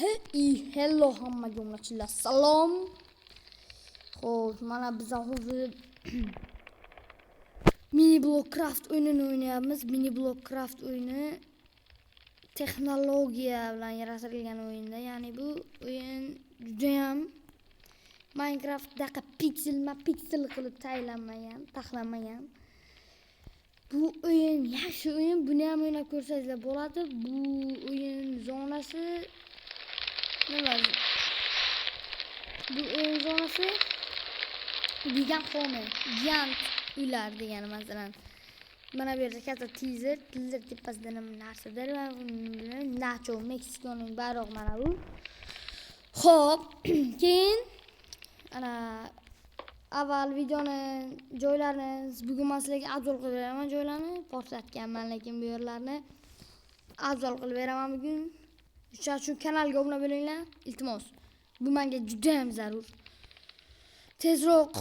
Hello hammaga ummachilar. Salom. Xo'sh, mana biz hozir Mini Block Craft o'yinini o'ynayapmiz. Mini Block Craft o'yini texnologiya bilan yaratilgan o'yinda. Ya'ni bu o'yin juda ham Minecraft'daqa piksel qilib taxlanmagan. Bu o'yin yaxshi o'yin. Buni ham o'ynab ko'rsangizlar bo'ladi. Bu o'yin zonasi gigant uylar degani masalan. Mana bu yerda katta teaser tepasida nima narsadir va Nacho Meksikaning bayrog'i mana bu. Xo'p, keyin ana avval videoni joylarini bugun men sizlarga afzal qilib beraman. Joylarni ko'rsatganman, lekin bu yerlarni afzal qilib beraman bugun. Shuning uchun kanalga obuna bo'linglar, iltimos. Bu menga juda ham zarur. Tezroq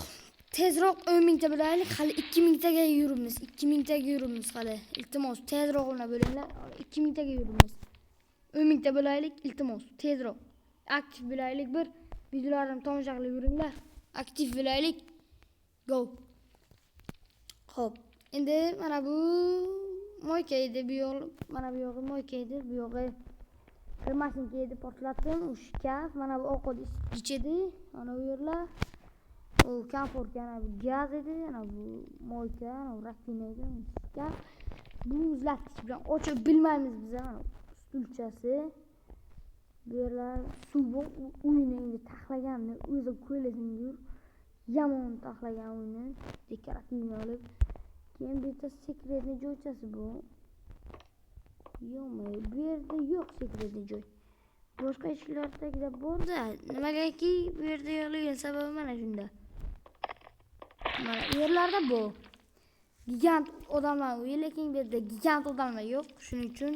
10 mingta bo'laylik, hali 2000 taga yuribmiz. 2000 taga yuribmiz hali. Iltimos, tezroq obuna bo'linglar. 2000 taga yuribmiz. 10 mingta bo'laylik, iltimos, tezroq. Aktiv bo'laylik, bir videolarimni tomosha qilib yuringlar. Aktiv bo'laylik. Go. Xo'p, endi mana bu moyka edi, bu yo'q, mana bu yog'i moyka edi, bu yog'i mashinka edi, portlatdim. U shkaf, mana bu ovqat ichidi, mana bu yerlar. U komfortka, mana bu gaz edi, mana bu moyka, mana bu rakina edi, shkaf. Bu muzlatgich bilan ochib bilmaymiz biz, mana stulchasi. Bu yerlar suv uyini endi taxlaganni o'zi ko'ylasingiz. Yomon taxlagan uyni, dekorativni olib. Keyin bu yerda sekretni joychasi bu. Yo'q, bu yerda yo'q sekretni joy. Boshqa eshiklardagida bor-da, nimagaki bu yerda yo'qligini sababi mana shunda. Mana yerlarda bu gigant odamlar uyi, lekin bu yerda gigant odamlar yo'q. Shuning uchun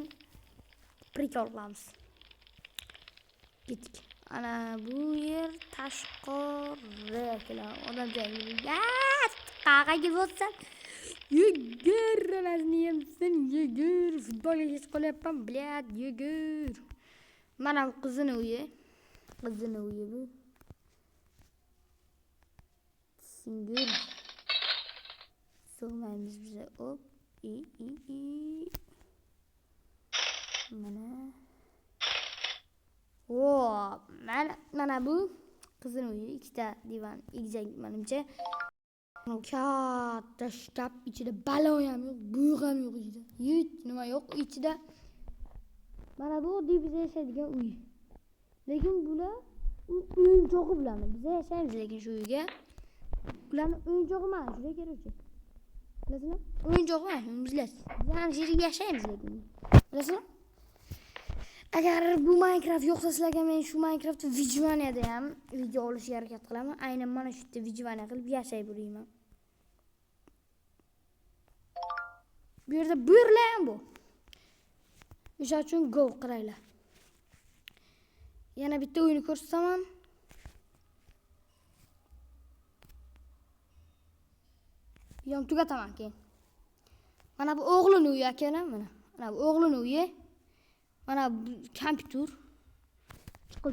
prikol qilamiz. Ketdik. Ana bu yer tashqari odam joyi. Qaqaga bo'lsan. Yugur, anasini yemsin, yugur. Futbolga kech qolyapman, blyad, yugur. Mana bu qizini uyi. Qizini uyi bu. Singil. So'maymiz biza. Hop. Mana. Hop, mana bu qizini uyi, ikkita divan, egizak menimcha. Katta shkaf ichida balo ham yo'q, buyuq ham yo'q ichida. Hech nima yo'q ichida. Mana bu biz yashaydigan uy. Lekin bular o'yinchog'i bilan biz yashaymiz, lekin shu uyga. Ularning o'yinchog'i mana shunday kerakchi. Bilasizmi? O'yinchog'i mana bizlar. Biz ham shu yerda yashaymiz lekin. Bilasizmi? Agar bu Minecraft yo'qsa sizlarga men shu Minecraft Vijvaniyada ham video olishga harakat qilaman. Aynan mana shu yerda Vijvaniya qilib yashay bo'layman. Bu yerda buyurlar ham bu. O'sha uchun go qaranglar. Yana bitta o'yinni ko'rsataman. Yom tugataman keyin. Mana bu o'g'lining uyi akalar, mana bu o'g'lining uyi. Mana kompyuter. Chiqil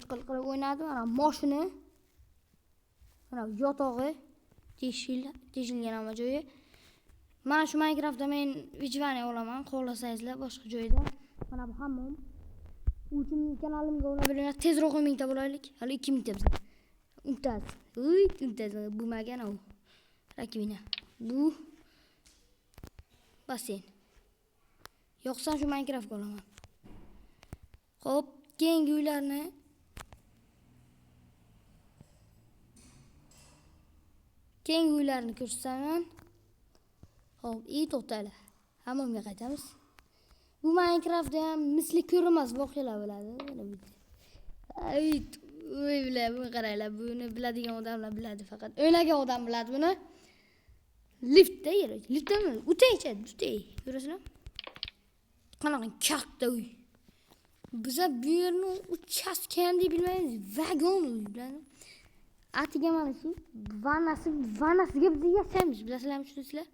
qilib o'ynadi. Mana mashina. Mana yotog'i, teshilgan hamma joyi. Mana shu Minecraftda men Vijvaniya olaman, xohlasangizlar boshqa joyda. Mana bu hammom. Uchun kanalimga obuna bo'linglar, tezroq 10 mingta bo'laylik. Hali 2000 ta biz. Untaz. Bu magan u. Rakvina. Bu basen. Yo'qsa shu Minecraftga olaman. Xo'p, keyingi uylarni ko'rsataman. Xo'p, to'xtanglar. Hammomga qaytamiz. Bu Minecraftda ham misli ko'rmas voqealar bo'ladi. Uy bilan buni qaranglar. Buni biladigan odamlar biladi faqat. O'ynagan odam biladi buni. Liftda yuradi. Liftdami? O'tay. Ko'rasizlar? Qanaqa katta uy. Biz bu yerni uchastkani bilmaymiz. Vagon uy bilan. Atiga mana shu vannasiga biz yashaymiz. Bilasizlarmi tushunasizlar?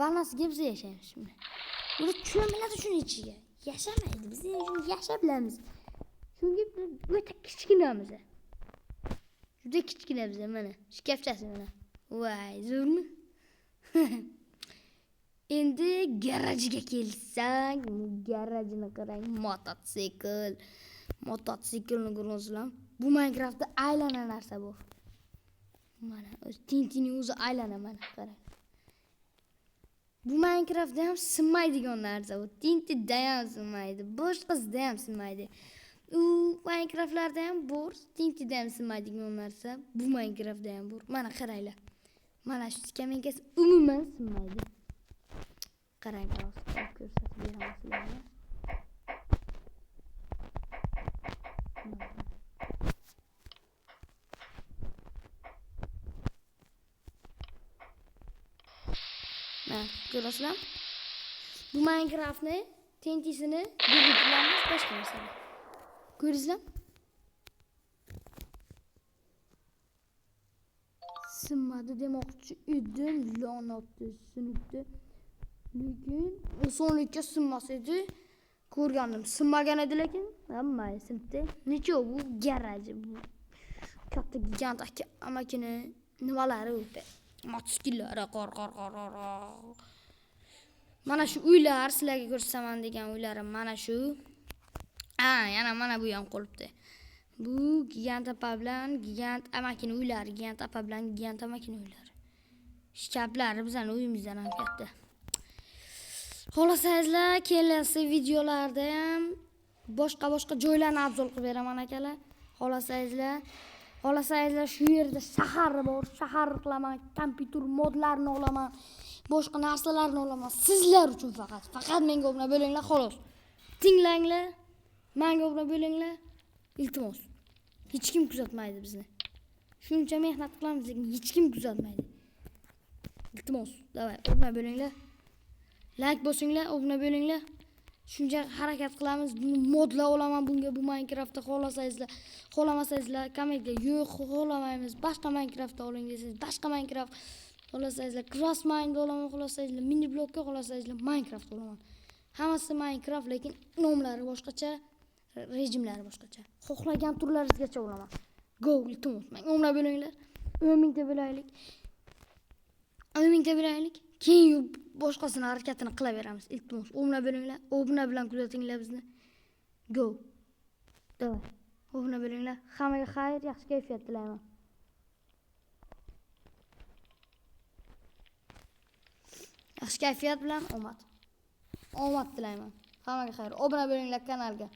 Vannasiga biz yashaymiz. Buni tushunmaydi shuni ichiga. Yashamaydi. Biz yashab bilamiz. Shunga o'ta kichkinamiz. Juda kichkinamiz mana. Shkafchasi mana. Voy, zo'rmi? Endi garajiga kelsak, garajini qarang, mototsikl. Mototsiklni ko'rasizlarmi? Bu Minecraftda aylana narsa bu. Mana o'zi Tintining o'zi aylana mana qarang. Bu Minecraftda ham sinmaydigan narsa bu. Tintida ham sinmaydi, boshqasida ham sinmaydi. U Minecraftlarda ham bor, Tintida ham sinmaydigan narsa. Bu Minecraftda ham bor. Mana qaranglar. Mana shu skaminkasi umuman sinmaydi. Qarang, ko'rsatib beraman sizlarga. Mana ko'rasizlar? Bu Minecraftni tentisini belgilaymiz boshqa narsa. Ko'rdingizlar? Sinmadi demoqchi edim, la'natli sinibdi. Lekin osonlikka sinmas edi. Ko'rgandim, sinmagan edi lekin hammay sinibdi. Necha bu garaji bu. Katta gigant amakini nimalari o'tdi. Mototsikllari qor. Mana shu uylar sizlarga ko'rsataman degan uylarim mana shu. Yana mana bu ham qolibdi. Bu gigant apa bilan gigant amakini uylari, gigant apa bilan gigant amakini uylari. Shkaplari bizning uyimizdan ham katta. Xohlasangizlar, kelasi videolarda ham boshqa joylarni obzor qilib beraman akalar. Xohlasangizlar shu yerda shahar bor, shahar qilaman, kompyuter modlarini olaman, boshqa narsalarni olaman. Sizlar uchun faqat menga obuna bo'linglar xolos. Tinglanglar, menga obuna bo'linglar. Iltimos. Hech kim kuzatmaydi bizni. Shuncha mehnat qilamiz, lekin hech kim kuzatmaydi. Iltimos, davay, obuna bo'linglar. Like bosinglar, obuna bo'linglar. Shuncha harakat qilamiz, buni modla olaman bunga, bu Minecraftda xohlamasangizlar, kommentga yo'q, xohlamaymiz. Boshqa Minecraftda oling desangiz, boshqa Minecraft xohlasangizlar, Crossmine olaman, xohlasangizlar, mini blokka xohlasangizlar, Minecraft olaman. Hammasi Minecraft, lekin nomlari boshqacha, rejimlari boshqacha. Xohlagan turlaringizgacha olaman. Go, iltimos, menga obuna bo'linglar. 10 mingta bo'laylik. Keyin boshqasini harakatini qilaveramiz. Iltimos, obuna bo'linglar. Obuna bilan kuzatinglar bizni. Go. Davay. Obuna bo'linglar. Hammaga xayr, yaxshi kayfiyat tilayman. Yaxshi kayfiyat bilan omad tilayman. Hammaga xayr. Obuna bo'linglar kanalga.